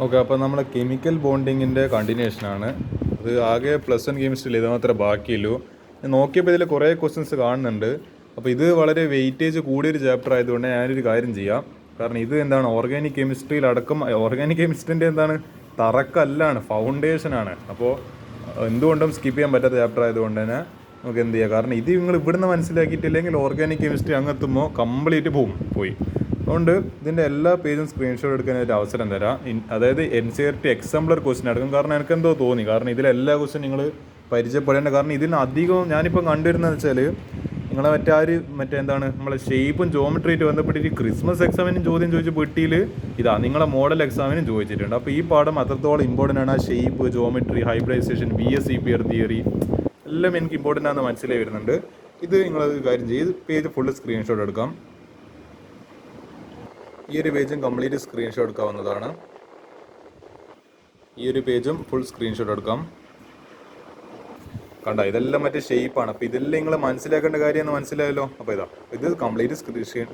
Okay, അപ്പോൾ നമ്മളെ chemical ബോണ്ടിങ്ങിൻ്റെ കണ്ടിന്യൂഷനാണ്. അത് ആകെ +1 കെമിസ്ട്രിയിൽ ഇത് മാത്രമേ ബാക്കിയുള്ളൂ. ഞാൻ നോക്കിയപ്പോൾ ഇതിൽ കുറേ ക്വസ്റ്റ്യൻസ് കാണുന്നുണ്ട്. അപ്പോൾ ഇത് വളരെ വെയിറ്റേജ് കൂടിയൊരു ചാപ്റ്റർ ആയതുകൊണ്ട് ഞാനൊരു കാര്യം ചെയ്യാം. കാരണം ഇത് എന്താണ്, ഓർഗാനിക് കെമിസ്ട്രിയിലടക്കം ഓർഗാനിക് കെമിസ്ട്രിൻ്റെ എന്താണ് തറക്കല്ലാണ്, ഫൗണ്ടേഷനാണ്. അപ്പോൾ എന്തുകൊണ്ടും സ്കിപ്പ് ചെയ്യാൻ പറ്റാത്ത ചാപ്റ്റർ ആയതുകൊണ്ട് തന്നെ നമുക്ക് എന്ത് ചെയ്യാം. കാരണം ഇത് നിങ്ങൾ ഇവിടുന്ന് മനസ്സിലാക്കിയിട്ടില്ലെങ്കിൽ ഓർഗാനിക് കെമിസ്ട്രി അങ്ങെത്തുമ്പോൾ കംപ്ലീറ്റ് പോയി. അതുകൊണ്ട് ഇതിൻ്റെ എല്ലാ പേജും സ്ക്രീൻഷോട്ട് എടുക്കാനൊരു അവസരം തരാം. അതായത് NCERT എക്സാംപ്ലർ ക്വസ്റ്റ്യൻ എടുക്കും. കാരണം എനിക്കെന്തോ തോന്നി, കാരണം ഇതിലെല്ലാ ക്വസ്റ്റ്യൻ നിങ്ങൾ പരിചയപ്പെടേണ്ട. കാരണം ഇതിന് അധികം ഞാനിപ്പോൾ കണ്ടുവരുന്നതെന്ന് വെച്ചാൽ നിങ്ങളെ മറ്റേ എന്താണ് നമ്മളെ ഷേപ്പും ജോമെട്രിയായിട്ട് ബന്ധപ്പെട്ടിട്ട് ക്രിസ്മസ് എക്സാമിനും ചോദ്യം ചോദിച്ച് പെട്ടിയിൽ ഇതാ നിങ്ങളെ മോഡൽ എക്സാമിനും ചോദിച്ചിട്ടുണ്ട്. അപ്പോൾ ഈ പാഠം അത്രത്തോളം ഇമ്പോർട്ടൻ്റ് ആണ്. ആ shape, geometry, hybridization, BSEPR theory എല്ലാം എനിക്ക് ഇമ്പോർട്ടൻ്റ് ആണെന്ന് മനസ്സിലായി വരുന്നുണ്ട്. ഇത് നിങ്ങളൊരു കാര്യം ചെയ്ത് പേജ് ഫുള്ള് സ്ക്രീൻഷോട്ട് എടുക്കാം. ഈ ഒരു പേജും കംപ്ലീറ്റ് സ്ക്രീൻഷോട്ട് എടുക്കാവുന്നതാണ്. ഈ ഒരു പേജും ഫുൾ സ്ക്രീൻഷോട്ട് എടുക്കാം. കണ്ട, ഇതെല്ലാം മറ്റേ ഷേപ്പാണ്. അപ്പോൾ ഇതെല്ലാം നിങ്ങൾ മനസ്സിലാക്കേണ്ട കാര്യമെന്ന് മനസ്സിലായല്ലോ. അപ്പോൾ ഇത് കംപ്ലീറ്റ്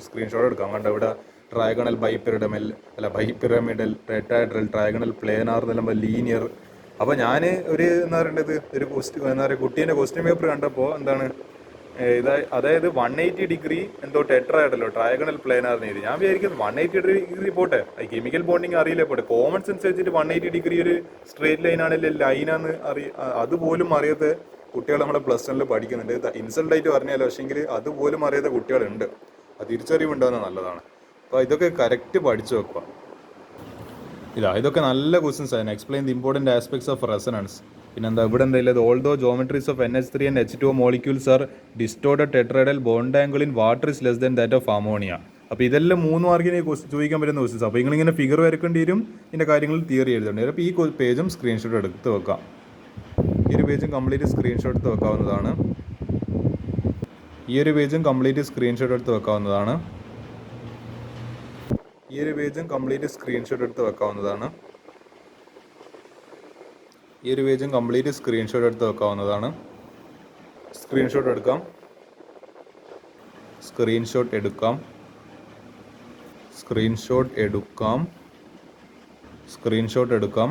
സ്ക്രീൻഷോട്ട് എടുക്കാം. കണ്ട, ഇവിടെ trigonal, bipyramidal, tetrahedral, trigonal, planar എന്നെല്ലാം ലീനിയർ. അപ്പോൾ ഞാൻ എന്താ പറയേണ്ടത്, ഒരു കുട്ടീൻ്റെ ക്വസ്റ്റ്യൻ പേപ്പർ കണ്ടപ്പോൾ എന്താണ് അതായത് 180 ഡിഗ്രി എന്തോ ടെട്രാഹെഡ്രലോ ട്രയഗണൽ പ്ലേനാറിന് എഴുതി. ഞാൻ വിചാരിക്കുന്നത് 180 ഡിഗ്രി പോട്ടെ, കെമിക്കൽ ബോണ്ടിങ് അറിയില്ല പോട്ടെ, കോമൺ സെൻസ് വെച്ചിട്ട് 180 ഡിഗ്രി ഒരു സ്ട്രേറ്റ് ലൈനാണെങ്കിൽ ലൈനാന്ന് അതുപോലും അറിയാത്ത കുട്ടികൾ നമ്മളെ +1 പഠിക്കുന്നുണ്ട്. ഇൻസൾട്ടായിട്ട് പറഞ്ഞാലോ, പക്ഷേങ്കിൽ അതുപോലും അറിയാത്ത കുട്ടികളുണ്ട്. അത് തിരിച്ചറിവുണ്ടാകുന്നത് നല്ലതാണ്. അപ്പോൾ ഇതൊക്കെ കറക്റ്റ് പഠിച്ചു വെക്കുക. ഇതൊക്കെ നല്ല ക്വസ്റ്റ്യൻസ് ആണ്. Explain the important aspects of resonance. പിന്നെന്താ ഇവിടെ എന്തായാലും although geometries of NH3 and H2O molecules are distorted tetrahedral bond angle in water is less than that of ammonia. അപ്പോൾ ഇതെല്ലാം 3 മാർക്കിന് ചോദിക്കാൻ പറ്റുന്ന ക്വസ്റ്റ്യൻസ്. അപ്പോൾ നിങ്ങളിങ്ങനെ ഫിഗർ വരക്കേണ്ടി വരും, ഇതിൻ്റെ കാര്യങ്ങൾ തിയറി എഴുതേണ്ടി വരും. അപ്പോൾ ഈ പേജും സ്ക്രീൻഷോട്ട് എടുത്ത് വെക്കാം. ഈ ഒരു പേജും കംപ്ലീറ്റ് സ്ക്രീൻഷോട്ട് എടുത്ത് വെക്കാവുന്നതാണ്. ഈ ഒരു പേജും കംപ്ലീറ്റ് സ്ക്രീൻഷോട്ട് എടുത്ത് വെക്കാവുന്നതാണ്. ഈ ഒരു പേജും കംപ്ലീറ്റ് സ്ക്രീൻഷോട്ട് എടുത്ത് വെക്കാവുന്നതാണ്. ഈ ഒരു പേജും കംപ്ലീറ്റ് സ്ക്രീൻഷോട്ട് എടുത്ത് വെക്കാവുന്നതാണ്. സ്ക്രീൻഷോട്ട് എടുക്കാം. സ്ക്രീൻഷോട്ട് എടുക്കാം. സ്ക്രീൻഷോട്ട് എടുക്കാം. സ്ക്രീൻഷോട്ട് എടുക്കാം.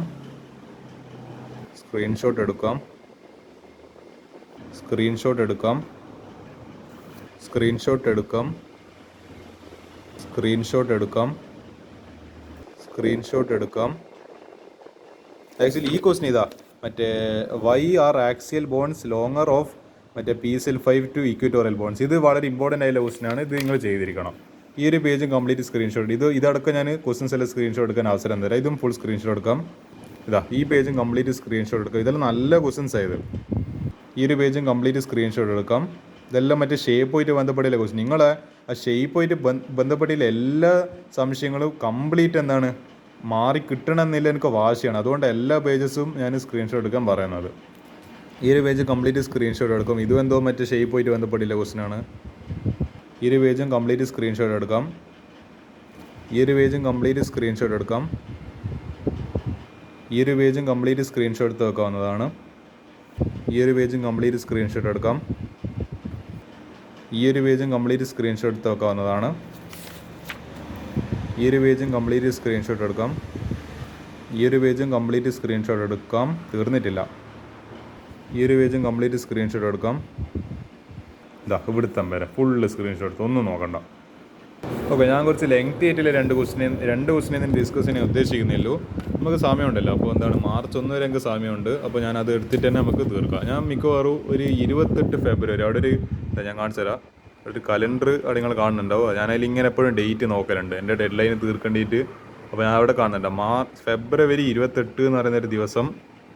സ്ക്രീൻഷോട്ട് എടുക്കാം. സ്ക്രീൻഷോട്ട് എടുക്കാം. സ്ക്രീൻഷോട്ട് എടുക്കാം. സ്ക്രീൻഷോട്ട് എടുക്കാം. സ്ക്രീൻഷോട്ട് എടുക്കാം. ആക്ച്വലി ഈ ക്വസ്റ്റ്യൻ മറ്റേ why are axial bonds longer of മറ്റേ PCl5 ടു ഇക്വറ്റോറിയൽ ബോൺസ്. ഇത് വളരെ ഇമ്പോർട്ടൻ്റ് ആയിട്ടുള്ള ക്വസ്റ്റ്യനാണ്. ഇത് നിങ്ങൾ ചെയ്തിരിക്കണം. ഈ ഒരു പേജും കംപ്ലീറ്റ് സ്ക്രീൻഷോട്ട്. ഇതടക്കം ഞാൻ ക്വസ്റ്റ്യൻസ് എല്ലാം സ്ക്രീൻഷോട്ട് എടുക്കാൻ അവസരം തരാം. ഇതും ഫുൾ സ്ക്രീൻഷോട്ട് എടുക്കാം. ഈ പേജും കംപ്ലീറ്റ് സ്ക്രീൻഷോട്ട് എടുക്കാം. ഇതെല്ലാം നല്ല ക്വസ്റ്റ്യൻസ് ആയത്. ഈ ഒരു പേജും കംപ്ലീറ്റ് സ്ക്രീൻഷോട്ട് എടുക്കാം. ഇതെല്ലാം മറ്റേ ഷേപ്പുമായിട്ട് ബന്ധപ്പെട്ടില്ല ക്വസ്റ്റ്യൻ. നിങ്ങളെ ആ ഷേപ്പുമായിട്ട് ബന്ധപ്പെട്ടില്ല എല്ലാ സംശയങ്ങളും കംപ്ലീറ്റ് എന്താണ് മാറി കിട്ടണമെന്നില്ല എനിക്ക് വാശിയാണ്. അതുകൊണ്ട് എല്ലാ പേജസും ഞാൻ സ്ക്രീൻഷോട്ട് എടുക്കാൻ പറയുന്നത്. ഈ ഒരു പേജ് കംപ്ലീറ്റ് സ്ക്രീൻഷോട്ട് എടുക്കും. ഇതും എന്തോ മറ്റേ ഷേപ്പുമായിട്ട് ബന്ധപ്പെട്ടില്ല ക്വസ്റ്റ്യനാണ്. ഈ ഒരു പേജും കംപ്ലീറ്റ് സ്ക്രീൻഷോട്ട് എടുക്കാം. ഈ ഒരു പേജും കംപ്ലീറ്റ് സ്ക്രീൻഷോട്ട് എടുക്കാം. ഈ ഒരു പേജും കംപ്ലീറ്റ് സ്ക്രീൻഷോട്ട് എടുത്ത് വെക്കാവുന്നതാണ്. ഈ ഒരു പേജും കംപ്ലീറ്റ് സ്ക്രീൻഷോട്ട് എടുക്കാം. ഈ ഒരു പേജും കംപ്ലീറ്റ് സ്ക്രീൻഷോട്ട് എടുത്ത് വെക്കാവുന്നതാണ്. ഈ ഒരു പേജും കംപ്ലീറ്റ് സ്ക്രീൻഷോട്ട് എടുക്കാം. ഈ ഒരു പേജും കംപ്ലീറ്റ് സ്ക്രീൻഷോട്ട് എടുക്കാം. തീർന്നിട്ടില്ല. ഈ ഒരു പേജും കംപ്ലീറ്റ് സ്ക്രീൻഷോട്ട് എടുക്കാം. ഇവിടുത്തം വരെ ഫുള്ള് സ്ക്രീൻഷോട്ട് എടുത്ത് ഒന്നും നോക്കണ്ട. ഓക്കെ, ഞാൻ കുറച്ച് ലെങ്തി ആയിട്ടുള്ള രണ്ട് ക്വസ്റ്റിനെ ഡിസ്കസ് ചെയ്യാൻ ഉദ്ദേശിക്കുന്നില്ലല്ലോ. നമുക്ക് സമയമുണ്ടല്ലോ. അപ്പോൾ എന്താണ് മാർച്ച് 1 വരെ എനിക്ക് സമയമുണ്ട്. അപ്പോൾ ഞാൻ അത് എടുത്തിട്ട് തന്നെ നമുക്ക് തീർക്കാം. ഞാൻ മിക്കവാറും ഒരു 28 ഫെബ്രുവരി അവിടെ ഞാൻ കാണിച്ചു തരാം. ഒരു കലണ്ടർ അവിടെ നിങ്ങൾ കാണുന്നുണ്ടാവും. ഞാനതിൽ ഇങ്ങനെ എപ്പോഴും ഡേറ്റ് നോക്കലുണ്ട് എൻ്റെ ഡെഡ് ലൈന് തീർക്കേണ്ടിയിട്ട്. അപ്പോൾ ഞാൻ അവിടെ കാണുന്നുണ്ട് ഫെബ്രുവരി 28 എന്ന് പറയുന്നൊരു ദിവസം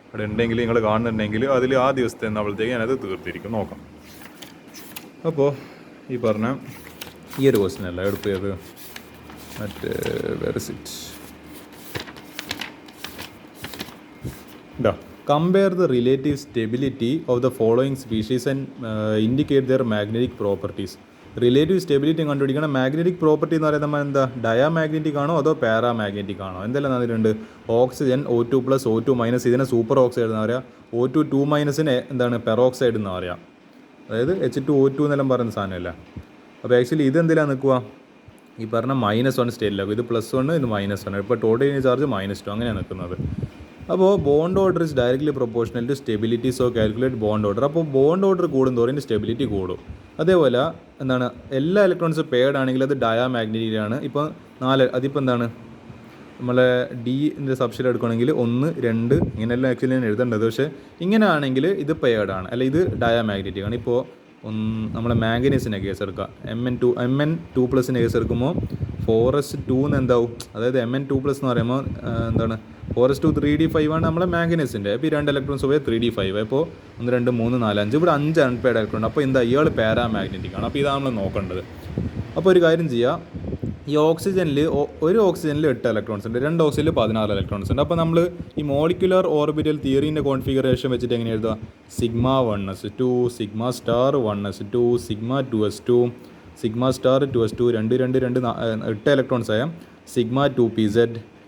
അവിടെ ഉണ്ടെങ്കിൽ നിങ്ങൾ കാണുന്നുണ്ടെങ്കിൽ അതിൽ ആ ദിവസത്തെ എന്നാകുമ്പോഴത്തേക്ക് ഞാനത് തീർത്തിരിക്കും. നോക്കാം. അപ്പോൾ ഈ പറഞ്ഞ ഈ ഒരു ക്വസ്റ്റ്യൻ അല്ല എടുത്തത് മറ്റേ വെറസിറ്റ് compare the relative stability of the following species and indicate their magnetic properties. Relative stability കണ്ടുപിടിക്കണം. മാഗ്നറ്റിക് പ്രോപ്പർട്ടി എന്ന് പറയുന്നത് നമ്മൾ എന്താ ഡയാമാഗ്നറ്റിക് ആണോ അതോ പാരാമാഗ്നറ്റിക് ആണോ? എന്തെല്ലാം അതിലുണ്ട്? ഓക്സിജൻ O2+, O2-, ഇതിനെ സൂപ്പർ ഓക്സൈഡ് എന്ന് പറയാം. O2 എന്താണ് പെറോക്സൈഡ് എന്ന് പറയാം. അതായത് H2O2 എന്നെല്ലാം പറയുന്ന സാധനമല്ല. അപ്പോൾ ആക്ച്വലി ഇതെന്തിലാണ് നിൽക്കുക? ഈ പറഞ്ഞ -1 സ്റ്റേറ്റിലാക്കും. ഇത് +1, ഇത് -1. ഇപ്പോൾ ടോട്ടൽ ചാർജ് -2 അങ്ങനെയാണ് നിൽക്കുന്നത്. അപ്പോൾ bond order is directly proportional to stability, so calculate bond order. അപ്പോൾ ബോണ്ട് ഓർഡർ കൂടുന്തോറും ഇതിൻ്റെ സ്റ്റെബിലിറ്റി കൂടും. അതേപോലെ എന്താണ്, എല്ലാ ഇലക്ട്രോൺസ് പെയർഡ് ആണെങ്കിൽ അത് ഡയാമാഗ്നറ്റിക് ആണ്. ഇപ്പോൾ 4 അതിപ്പോൾ എന്താണ് നമ്മളെ ഡിൻ്റെ സബ്ഷെൽ എടുക്കുകയാണെങ്കിൽ 1, 2 ഇങ്ങനെയെല്ലാം ആക്ച്വലി ഞാൻ എഴുതേണ്ടത്. പക്ഷേ ഇങ്ങനെ ആണെങ്കിൽ ഇത് പെയർഡ് ആണ്, അല്ല ഇത് ഡയാമാഗ്നറ്റിക് ആണ്. ഇപ്പോൾ നമ്മളെ മാംഗനീസിൻ്റെ കേസ് എടുക്കുക, Mn2+ കേസ് എടുക്കുമ്പോൾ 4s2 എന്താവും, അതായത് Mn2+ എന്ന് പറയുമ്പോൾ എന്താണ് 4s2 3d5 ആണ് നമ്മളെ മാംഗനീസിൻ്റെ. അപ്പോൾ ഈ 2 ഇലക്ട്രോൺസ് പോയി 3d5. അപ്പോൾ 1, 2, 3, 4, 5 ഇവിടെ 5 അൺപെയർഡ് ഇലക്ട്രോൺ. അപ്പോൾ എന്താ ഇയാൾ പാരാമാഗ്നറ്റിക് ആണ്. അപ്പോൾ ഇതാണ് നമ്മൾ നോക്കേണ്ടത്. അപ്പോൾ ഒരു കാര്യം ചെയ്യുക, ഈ ഓക്സിജനിൽ ഒരു ഓക്സിജനിൽ 8 ഇലക്ട്രോൺസ് ഉണ്ട്, 2 ഓക്സിജനിൽ 16 ഇലക്ട്രോൺസ് ഉണ്ട്. അപ്പോൾ നമ്മൾ ഈ മോളിക്കുലർ ഓർബിറ്റൽ തിയറീൻ്റെ കോൺഫിഗറേഷൻ വെച്ചിട്ട് എങ്ങനെ എഴുതുക, σ1s2 σ*1s2 σ2s2 σ*2s2 2 2 2 8 electrons ആയ σ2pz.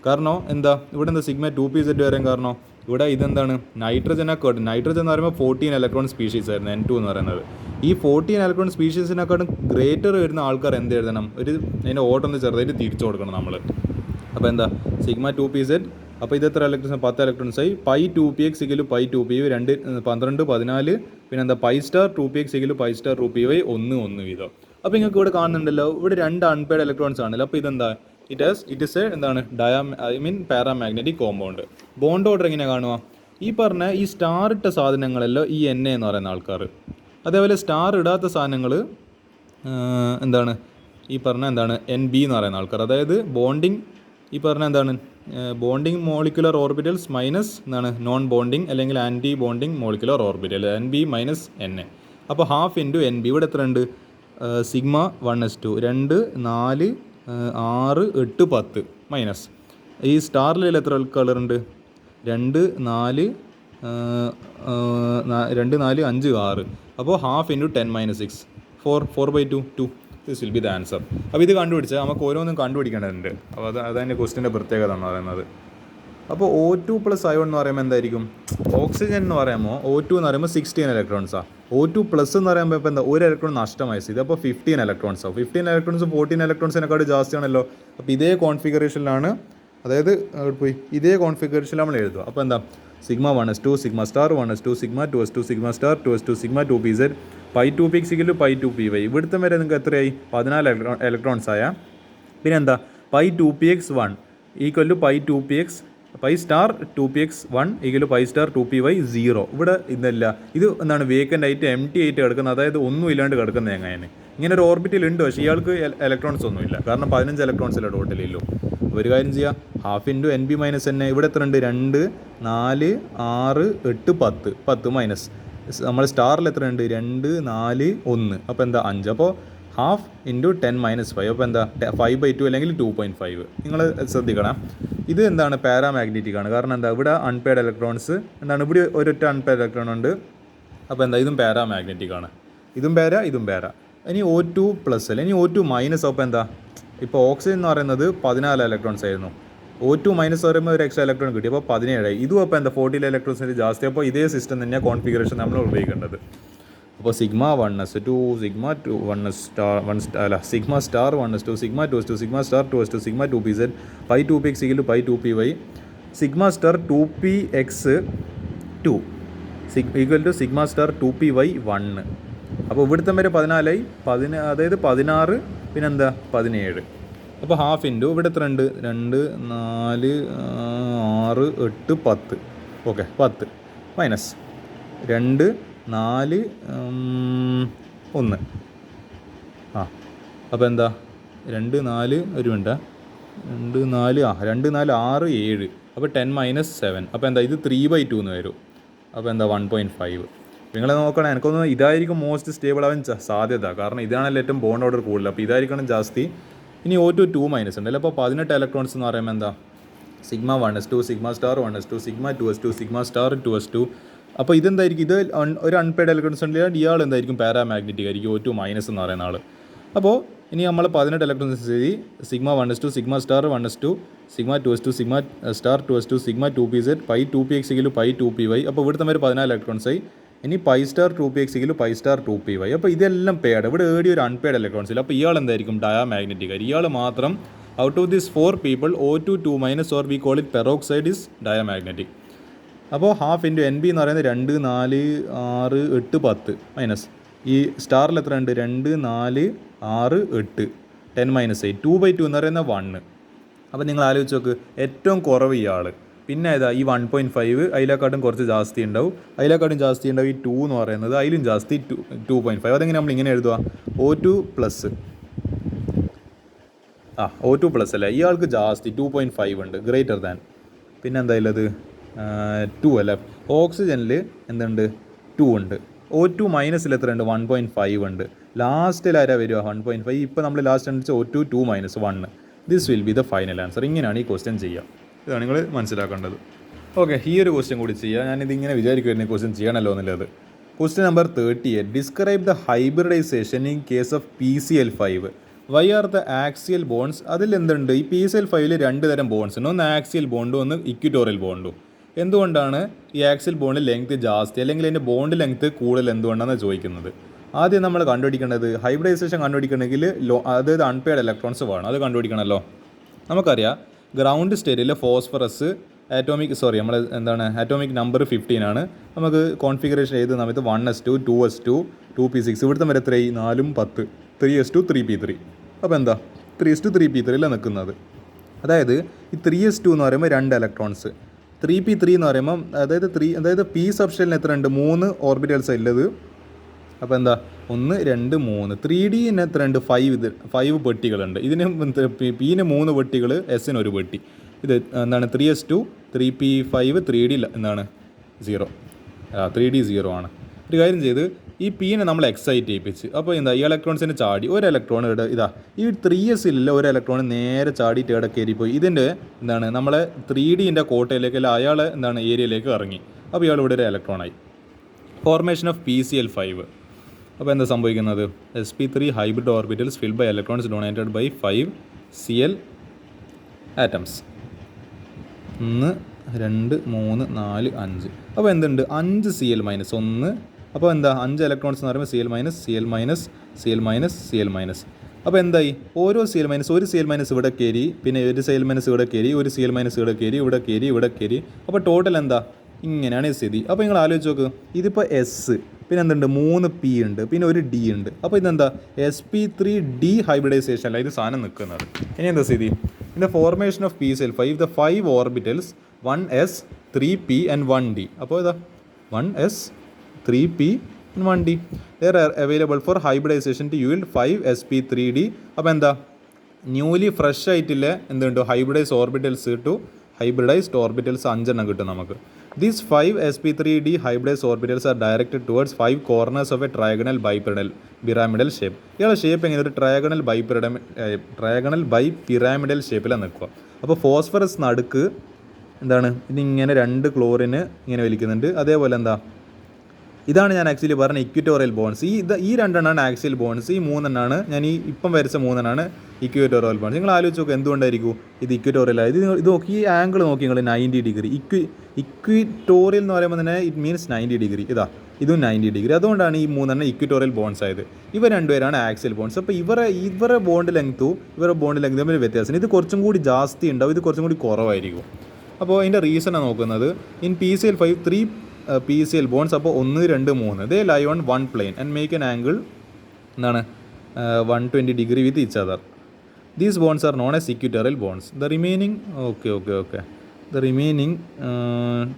കാരണം എന്താ ഇവിടെ എന്താ σ2pz വരാൻ കാരണം ഇവിടെ ഇതെന്താണ് നൈട്രജനെക്കാട്ടും, നൈട്രജൻ എന്ന് പറയുമ്പോൾ 14 ഇലക്ട്രോൺ സ്പീഷീസ് ആയിരുന്നു N2 എന്ന് പറയുന്നത്. ഈ 14 ഇലക്ട്രോൺ സ്പീഷീസിനെക്കാട്ടും ഗ്രേറ്റർ വരുന്ന ആൾക്കാർ എന്ത് എഴുതണം, അതിൻ്റെ ഓട്ടം ഒന്ന് ചെറുതായിട്ട് തിരിച്ചു കൊടുക്കണം നമ്മൾ. അപ്പോൾ എന്താ σ2pz. അപ്പോൾ ഇത് എത്ര ഇലക്ട്രോൺസ്, 10 ഇലക്ട്രോൺസ് ആയി. π2px = π2py 2 12 14. പിന്നെ എന്താ π*2px = π*2py 1 1 വീതം. അപ്പോൾ നിങ്ങൾക്ക് ഇവിടെ കാണുന്നുണ്ടല്ലോ, ഇവിടെ 2 അൺപെയർഡ് ഇലക്ട്രോൺസ് ആണല്ലോ. അപ്പോൾ ഇതെന്താ ഇറ്റ് ഇസ് എന്താണ് പാരാമാഗ്നറ്റിക് കോമ്പൗണ്ട്. ബോണ്ട് ഓർഡർ എങ്ങനെ കാണുക, ഈ പറഞ്ഞ ഈ സ്റ്റാർ ഇട്ട സാധനങ്ങളല്ലോ ഈ Na എന്ന് പറയുന്ന ആൾക്കാർ. അതേപോലെ സ്റ്റാർ ഇടാത്ത സാധനങ്ങൾ എന്താണ് ഈ പറഞ്ഞ എന്താണ് Nb എന്ന് പറയുന്ന ആൾക്കാർ. അതായത് ബോണ്ടിങ് ഈ പറഞ്ഞ എന്താണ് ബോണ്ടിങ് മോളിക്കുലർ ഓർബിറ്റൽസ് മൈനസ് എന്താണ് നോൺ ബോണ്ടിങ് അല്ലെങ്കിൽ anti bonding molecular orbital Nb - Na. അപ്പോൾ ½ × Nb ഇവിടെ എത്ര ഉണ്ട്, σ1s2 2 4 6 8 10 മൈനസ് ഈ സ്റ്റാറിൽ എത്ര കളർ ഉണ്ട്, 2 4 2 4 5 6. അപ്പോൾ ½ × 10 - 6 4/2 2. This will be the answer. അപ്പോൾ ഇത് കണ്ടുപിടിച്ചാൽ നമുക്ക് ഓരോന്നും കണ്ടുപിടിക്കേണ്ടതുണ്ട്. അപ്പോൾ അതതിൻ്റെ ക്വസ്റ്റിൻ്റെ പ്രത്യേകത എന്ന് പറയുന്നത്. അപ്പോൾ O2+ അയോൺ എന്ന് പറയുമ്പോൾ എന്തായിരിക്കും, ഓക്സിജൻ എന്ന് പറയുമ്പോൾ O2 എന്ന് പറയുമ്പോൾ 16 ഇലക്ട്രോൺസാണ്. O2+ എന്ന് പറയുമ്പോൾ ഇപ്പോൾ എന്താ ഒരു ഇലക്ട്രോൺ നഷ്ടമായി ഇത്. അപ്പോൾ 15 ഇലക്ട്രോൺസാണ്. 15 ഇലക്ട്രോൺസ് 14 ഇലക്ട്രോൺസിനെക്കാട് ജാസ്തിയാണല്ലോ. അപ്പോൾ ഇതേ കോൺഫിഗറേഷനിലാണ്, അതായത് പോയി ഇതേ കോൺഫിഗറേഷനിൽ നമ്മൾ എഴുതുക. അപ്പോൾ എന്താ σ1s2 σ*1s2 σ2s2 σ*2s2 σ2pz π2px = π2py. ഇവിടുത്തെ വരെ നിങ്ങൾക്ക് എത്രയായി, 14 ഇലക്ട്രോൺസ് ആയ. പിന്നെ എന്താ π2px1 = π2px π*2px1 = π*2py 0. ഇവിടെ ഇതല്ല, ഇത് എന്താണ് വേക്കൻ്റ് ആയിട്ട് empty ആയിട്ട് കിടക്കുന്നത്, അതായത് ഒന്നും ഇല്ലാണ്ട് കിടക്കുന്നത്. എങ്ങനെ ഇങ്ങനെ ഒരു ഓർബിറ്റിൽ ഉണ്ട്, പക്ഷേ ഇയാൾക്ക് ഇലക്ട്രോൺസ് ഒന്നുമില്ല, കാരണം 15 ഇലക്ട്രോൺസിലെ ടോട്ടലില്ലോ. ഒരു കാര്യം ചെയ്യുക, ½ × Nb - Na. ഇവിടെ എത്ര ഉണ്ട്, 2 4 6 8 10 10 മൈനസ് നമ്മൾ സ്റ്റാറിൽ എത്ര ഉണ്ട്, 2 4 1. അപ്പോൾ എന്താ 5. അപ്പോൾ ½ × 10 - 5. അപ്പോൾ എന്താ 5/2 അല്ലെങ്കിൽ 2.5. നിങ്ങൾ ശ്രദ്ധിക്കണം, ഇത് എന്താണ് പാരാമാഗ്നറ്റിക് ആണ്. കാരണം എന്താ ഇവിടെ അൺപെയർഡ് ഇലക്ട്രോൺസ് എന്താണ്, ഇവിടെ ഒരൊറ്റ അൺപെയർഡ് ഇലക്ട്രോൺ ഉണ്ട്. അപ്പോൾ എന്താ ഇതും പാരാമാഗ്നറ്റിക് ആണ്, ഇതും പാര. ഇനി O2+ അല്ല, ഇനി O2-. അപ്പോൾ എന്താ ഇപ്പോൾ ഓക്സിജൻ എന്ന് പറയുന്നത് 14 ഇലക്ട്രോൺസ് ആയിരുന്നു. O2- പറയുമ്പോൾ ഒരു എക്സ്ട്രാ ഇലക്ട്രോൺ കിട്ടി, അപ്പോൾ 17 ആയി. ഇതും അപ്പോൾ എന്താ 14 ഇലക്ട്രോൺസിന് ജാസ്തി. അപ്പോൾ ഇതേ സിസ്റ്റം തന്നെയാണ് കോൺഫിഗറേഷൻ നമ്മൾ ഉപയോഗിക്കേണ്ടത്. അപ്പോൾ σ1s2 σ*1s2 σ2s2 σ*2s2 σ2pz π2px = π2py σ*2px2 = σ*2py 1. അപ്പോൾ ഇവിടുത്തെ വരെ 14 ആയി, അതായത് 16 പിന്നെന്താ 17. അപ്പോൾ ½ × ഇവിടെ എത്ര ഉണ്ട്, 2 4 6 8 10. Okay 10 minus 2 4 1. അപ്പോൾ എന്താ 2 4 ഒരു മിനിറ്റ് 2 4 2 4 6 7. അപ്പോൾ 10 - 7. അപ്പോൾ എന്താ ഇത് 3/2 എന്ന് വരും. അപ്പോൾ എന്താ 1.5. നിങ്ങൾ നോക്കണം, എനിക്കൊന്ന് ഇതായിരിക്കും മോസ്റ്റ് സ്റ്റേബിൾ ആവാൻ സാധ്യത, കാരണം ഇതാണല്ലോ ഏറ്റവും ബോണ്ട് ഓർഡർ കൂടുതൽ. അപ്പോൾ ഇതായിരിക്കണം ജാസ്തി. ഇനി O2 2- ഉണ്ടല്ലോ. അപ്പോൾ 18 ഇലക്ട്രോൺസ് എന്ന് പറയുമ്പോൾ എന്താ σ1s2 σ*1s2 σ2s2 σ*2s2. അപ്പോൾ ഇതെന്തായിരിക്കും, ഇത് ഒരു അൺപെയർഡ് ഇലക്ട്രോൺസ് ഉണ്ടെങ്കിൽ ഇയാൾ എന്തായിരിക്കും പാരാമാഗ്നറ്റിക് ആയിരിക്കും, O2- എന്ന് പറയുന്ന ആൾ. അപ്പോൾ ഇനി നമ്മൾ 18 ഇലക്ട്രോൺസ് ചെയ്തി σ1s2 σ*1s2 σ2s2 σ*2s2 σ2pz π2px = π2py. അപ്പോൾ ഇവിടുത്തെ വരെ 14 ഇലക്ട്രോൺസ് ആയി. ഇനി pi star 2p x pi star 2py. അപ്പോൾ ഇതെല്ലാം പെയ്ഡ്. ഇവിടെ ഏടി ഒരു അൺപെയ്ഡ് ഇലക്ട്രോൺസ് ഇല്ല. അപ്പോൾ ഇയാൾ എന്തായിരിക്കും? ഡയാമാഗ്നറ്റിക് ആയിരിക്കും. ഇയാൾ മാത്രം out of this 4 people O2 2 minus or we call it peroxide is diamagnetic. അപ്പോൾ ഹാഫ് ഇൻറ്റു എൻ ബി എന്ന് പറയുന്നത് 2 4 6 8 10 മൈനസ് ഈ സ്റ്റാറിൽ എത്ര ഉണ്ട്? 2 4 6 8 10 മൈനസ് 8 2/2 എന്ന് പറയുന്നത് 1. അപ്പോൾ നിങ്ങൾ ആലോചിച്ച് നോക്ക്, ഏറ്റവും കുറവ് ഇയാൾ. പിന്നെ ഏതാ ഈ 1.5, അതിലേക്കാട്ടും കുറച്ച് ജാസ്തി ഉണ്ടാവും. അതിലേക്കാട്ടും ജാസ്തി ഉണ്ടാവും ഈ 2 എന്ന് പറയുന്നത്, അതിലും ജാസ്തി 2.5. അതെങ്ങനെ നമ്മൾ ഇങ്ങനെ എഴുതുക? O2 പ്ലസ് O2 പ്ലസ് അല്ലേ, ഇയാൾക്ക് ജാസ്തി 2.5 ഉണ്ട്, ഗ്രേറ്റർ ദാൻ. പിന്നെ എന്താ ഉള്ളത്? 2 അല്ലേ. ഓക്സിജനിൽ എന്തുണ്ട്? 2 ഉണ്ട്. O2 മൈനസിൽ എത്ര ഉണ്ട്? 1.5 ഉണ്ട്. ലാസ്റ്റിൽ ആരാ വരിക? 1.5. ഇപ്പോൾ നമ്മൾ ലാസ്റ്റ് അടിച്ച O2 2 minus 1. This will be the final answer. ഇങ്ങനെയാണ് ഈ ക്വസ്റ്റ്യൻ ചെയ്യുക. ഇതാണ് നിങ്ങൾ മനസ്സിലാക്കേണ്ടത്. ഓക്കെ, ഈ ഒരു ക്വസ്റ്റ്യൻ കൂടി ചെയ്യുക. ഞാനിതിങ്ങനെ വിചാരിക്കുമായിരുന്നു ഈ ക്വസ്റ്റ്യൻ ചെയ്യണമല്ലോ എന്നുള്ളത്. Question number 38. Describe the hybridization in case of PCl5. Why are the axial bonds? അതിൽ എന്തുണ്ട്? ഈ PCl5ൽ 2 തരം ബോൺസ് ഉണ്ട്. ഒന്ന് ആക്സിയൽ ബോണ്ടും ഒന്ന് ഇക്വിറ്റോറിയൽ ബോണ്ടും. എന്തുകൊണ്ടാണ് ഈ ആക്സിയൽ ബോണ്ട് ലെങ്ത് ജാസ്തി അല്ലെങ്കിൽ അതിൻ്റെ ബോണ്ട് ലെങ്ത് കൂടുതൽ എന്തുകൊണ്ടാണെന്ന് ചോദിക്കുന്നത്? ആദ്യം നമ്മൾ കണ്ടുപിടിക്കേണ്ടത്, ഹൈബ്രിഡൈസേഷൻ കണ്ടുപിടിക്കണമെങ്കിൽ അതായത് അൺപെയ്ഡ് ഇലക്ട്രോൺസ് വേണം. അത് കണ്ടുപിടിക്കണമല്ലോ. നമുക്കറിയാം ഗ്രൗണ്ട് സ്റ്റേറ്റിൽ ഫോസ്ഫറസ് ആറ്റോമിക് നമ്പർ 15 ആണ്. നമുക്ക് കോൺഫിഗറേഷൻ ചെയ്ത സമയത്ത് 1s2 2s2 2p6. ഇവിടുത്തെ വരെ 3 4 10 3s2 3p3. അപ്പോൾ എന്താ 3s2 3p3 നിൽക്കുന്നത്. അതായത് ഈ 3s2 എന്ന് പറയുമ്പോൾ 2 ഇലക്ട്രോൺസ്, 3p3 എന്ന് പറയുമ്പോൾ അതായത് പി സബ്ഷെല്ലിന് എത്ര ഉണ്ട്? 3 ഓർബിറ്റൽസ് ഉള്ളത്. അപ്പോൾ എന്താ 1 2 3. 3D എത്ര ഉണ്ട്? 5 പെട്ടികളുണ്ട്. ഇതിന് പിന് 3 പെട്ടികൾ, എസിന് 1 പെട്ടി. ഇത് എന്താണ്? 3s2 3p5 3D എന്താണ് 0, 3D 0 ആണ്. ഒരു കാര്യം ചെയ്ത് ഈ പീനെ നമ്മൾ എക്സൈറ്റ് ചെയ്യിപ്പിച്ച്, അപ്പോൾ എന്താ ഈ ഇലക്ട്രോൺസിന് ചാടി ഒരു ഇലക്ട്രോൺ ഇവിടെ ഈ 3sലുള്ള ഒരു ഇലക്ട്രോൺ നേരെ ചാടിയിട്ട് ഇവിടെ കയറിപ്പോയി. ഇതിൻ്റെ എന്താണ് നമ്മളെ 3Dൻ്റെ കോട്ടയിലേക്ക് അല്ല അയാൾ എന്താണ് ഏരിയയിലേക്ക് ഇറങ്ങി. അപ്പോൾ ഇയാൾ ഇവിടെ ഒരു ഇലക്ട്രോണായി. Formation of PCl5. അപ്പോൾ എന്താ സംഭവിക്കുന്നത്? sp3 hybrid orbitals filled by electrons donated by 5 Cl atoms. 1 2 3 4 5. അപ്പോൾ എന്തുണ്ട്? 5 Cl മൈനസ് 1. അപ്പോൾ എന്താ 5 ഇലക്ട്രോൺസ് എന്ന് പറയുമ്പോൾ Cl minus Cl minus Cl minus Cl minus. അപ്പോൾ എന്തായി? ഓരോ Cl മൈനസ് ഒരു Cl മൈനസ് ഇവിടെ കയറി, പിന്നെ ഒരു Cl മൈനസ് ഇവിടെ കയറി, ഒരു Cl മൈനസ് ഇവിടെ കയറി, ഇവിടെ കയറി, ഇവിടെ കയറി. അപ്പോൾ ടോട്ടൽ എന്താ? ഇങ്ങനെയാണ് ഈ സ്ഥിതി. അപ്പോൾ നിങ്ങൾ ആലോചിച്ച് നോക്ക്, ഇതിപ്പോൾ എസ്, പിന്നെ എന്തുണ്ട്? 3 P ഉണ്ട്, പിന്നെ ഒരു D ഉണ്ട്. അപ്പോൾ ഇതെന്താ? sp3D ഹൈബ്രിഡൈസേഷൻ അല്ല ഇത് സാധനം നിൽക്കുന്നത്. ഇനി എന്താ സ്ഥിതി? In the formation of PCl5 the 5 orbitals 1s 3p and 1d. അപ്പോൾ ഇതാ 1s 3p and 1d they are available for hybridization to yield 5 sp3d. അപ്പോൾ എന്താ? ന്യൂലി ഫ്രഷ് ആയിട്ടില്ല എന്തുണ്ട്? ഹൈബ്രിഡൈസ് ഓർബിറ്റൽസ് കിട്ടും. ഹൈബ്രിഡൈസ്ഡ് ഓർബിറ്റൽസ് 5 കിട്ടും നമുക്ക്. These 5 sp3d hybridized orbitals are directed towards 5 corners of a trigonal bipyramidal shape. ഇയാളുടെ shape എങ്ങനെ? ഒരു ട്രയാഗണൽ ബൈപിറാമിഡൽ ഷേപ്പിലാണ് നിൽക്കുക. അപ്പോൾ ഫോസ്ഫറസ് നടുക്ക് എന്താണ്? ഇതിങ്ങനെ 2 ക്ലോറിന് ഇങ്ങനെ വലിക്കുന്നുണ്ട്. അതേപോലെ എന്താ? ഇതാണ് ഞാൻ ആക്ച്വലി പറഞ്ഞ ഇക്വിറ്റോറിയൽ ബോൺസ്. ഈ 2 ആക്സിയൽ ബോൺസ്, ഈ 3 ഞാൻ ഈ ഇപ്പം വരച്ച 3 ഇക്വിറ്റോറിയൽ ബോൺസ്. നിങ്ങൾ ആലോചിച്ച് നോക്കുക എന്തുകൊണ്ടായിരിക്കും ഇത് ഇക്വിറ്റോറിയൽ ആയത്? ഇത് നോക്കി, ഈ ആംഗിൾ നോക്കി നിങ്ങൾ 90 ഡിഗ്രി. ഇക്വിറ്റോറിയൽ എന്ന് പറയുമ്പോൾ തന്നെ ഇറ്റ് മീൻസ് 90 ഡിഗ്രി. ഇതും 90 ഡിഗ്രി. അതുകൊണ്ടാണ് ഈ 3 ഇക്വിറ്റോറിയൽ ബോൺസ് ആയത്. ഇവർ 2 പേരാണ് ആക്സിയൽ ബോൺസ്. അപ്പോൾ ഇവരുടെ ബോണ്ട് ലെങ്ത്തും തമ്മിൽ വ്യത്യാസം. ഇത് കുറച്ചും കൂടി ജാസ്തി ഉണ്ടാവും, ഇത് കുറച്ചും കൂടി കുറവായിരിക്കും. അപ്പോൾ അതിൻ്റെ റീസണാണ് നോക്കുന്നത്. In PCl5 3 PCl bonds. അപ്പോൾ 1 2 3 they lie on 1 plane and make an angle എന്താണ് 120 degree with each other. These bonds are known as equatorial bonds. The remaining the remaining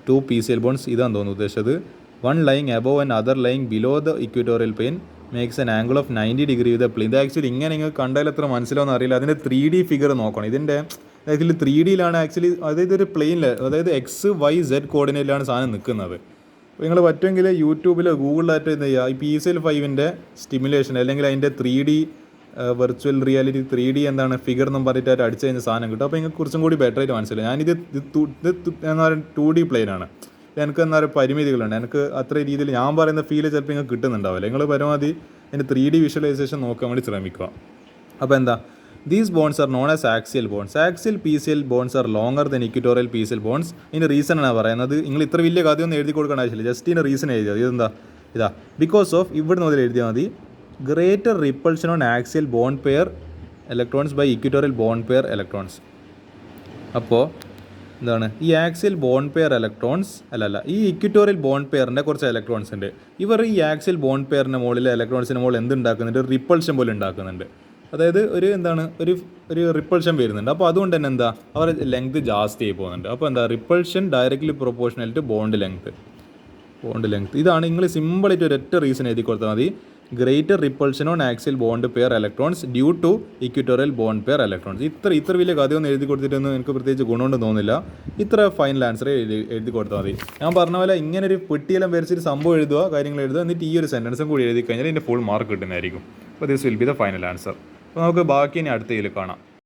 2 PCl bonds ഇതാണ് തോന്നുന്നു ഉദ്ദേശിച്ചത്. 1 lying above and other lying below the equatorial plane makes an angle of 90 degree with a plane. ഇത് actually ഇങ്ങനെ നിങ്ങൾക്ക് കണ്ടാൽ എത്ര മനസ്സിലാവുന്ന അറിയില്ല. അതിൻ്റെ 3D ഫിഗർ നോക്കണം. ഇതിൻ്റെ ആക്ച്വലി 3Dയിലാണ് ആക്ച്വലി, അതായത് ഒരു പ്ലെയിനിൽ, അതായത് XYZ കോർഡിനേറ്റിലാണ് സാധനം നിൽക്കുന്നത്. നിങ്ങൾ പറ്റുമെങ്കിൽ യൂട്യൂബിലോ ഗൂഗിളിലായിട്ട് എന്ത് ചെയ്യുക, ഈ PCl5ൻ്റെ സ്റ്റിമുലേഷൻ അല്ലെങ്കിൽ അതിൻ്റെ 3D വെർച്വൽ റിയാലിറ്റി 3D എന്താണ് ഫിഗർ എന്നും പറഞ്ഞിട്ട് അടിച്ച് കഴിഞ്ഞ സാധനം കിട്ടും. അപ്പോൾ നിങ്ങൾക്ക് കുറച്ചും കൂടി ബെറ്റർ ആയിട്ട് മനസ്സിലായി. ഞാനിത് എന്താ പറയുക 2D പ്ലെയിനാണ്. എനിക്ക് എന്താ പറയുക പരിമിതികളുണ്ട്. എനിക്ക് അത്ര രീതിയിൽ ഞാൻ പറയുന്ന ഫീൽ ചിലപ്പോൾ നിങ്ങൾക്ക് കിട്ടുന്നുണ്ടാവില്ല. നിങ്ങൾ പരമാവധി അതിൻ്റെ 3D വിഷ്വലൈസേഷൻ നോക്കാൻ വേണ്ടി ശ്രമിക്കുക. അപ്പോൾ എന്താ? These bonds are known as axial bonds. Axial PCl bonds are longer than equatorial PCl bonds. ഇതിന് റീസൺ ആണ് പറയുന്നത്. നിങ്ങൾ ഇത്ര വലിയ കാര്യമൊന്നും എഴുതി കൊടുക്കേണ്ട ആവശ്യമില്ല. ജസ്റ്റ് ഇതിന് റീസൺ എഴുതിയത്. ഇതെന്താ? ഇതാ ബിക്കോസ് ഓഫ് ഇവിടെ മുതൽ എഴുതിയാൽ മതി greater repulsion on axial bond pair electrons by equatorial bond pair electrons. അപ്പോൾ എന്താണ് ഈ ആക്സിയൽ ബോണ്ട് പെയർ ഇലക്ട്രോൺസ് ഈ ഇക്വിറ്റോറിയൽ ബോണ്ട് പെയറിൻ്റെ കുറച്ച് ഇലക്ട്രോൺസ് ഉണ്ട്. ഇവർ ഈ ആക്സിയൽ ബോണ്ട് പെയറിൻ്റെ മുകളിൽ ഇലക്ട്രോൺസിന് മുകളിൽ എന്തുണ്ടാക്കുന്നുണ്ട്? റിപ്പൾഷൻ പോലെ ഉണ്ടാക്കുന്നുണ്ട്. അതായത് ഒരു റിപ്പൾഷൻ വരുന്നുണ്ട്. അപ്പോൾ അതുകൊണ്ട് തന്നെ എന്താ അവർ ലെങ്ത് ജാസ്തി ആയി പോകുന്നുണ്ട്. അപ്പോൾ എന്താ repulsion directly proportional to bond length. ഇതാണ് നിങ്ങൾ സിമ്പിളായിട്ട് ഒരൊറ്റ റീസൺ എഴുതി കൊടുത്താൽ മതി. Greater repulsion on axial bond pair electrons due to equatorial bond pair electrons. ഇത്ര വലിയ കഥയൊന്നും എഴുതി കൊടുത്തിട്ടൊന്നും എനിക്ക് പ്രത്യേകിച്ച് ഗുണമുണ്ടെന്ന് തോന്നുന്നില്ല. ഇത്ര ഫൈനൽ ആൻസർ എഴുതി കൊടുത്താൽ മതി. ഞാൻ പറഞ്ഞ പോലെ ഇങ്ങനെ ഒരു പെട്ടിയെല്ലാം വരച്ചിട്ട് സംഭവം എഴുതുക, കാര്യങ്ങൾ എഴുതുക, എന്നിട്ട് ഈ ഒരു സെൻറ്റൻസും കൂടി എഴുതി കഴിഞ്ഞാൽ ഇതിൻ്റെ ഫുൾ മാർക്ക് കിട്ടുന്നതായിരിക്കും. അപ്പോൾ this will be the final answer. അപ്പോൾ നമുക്ക് ബാക്കി ഇനി അടുത്ത ഇതിൽ കാണാം.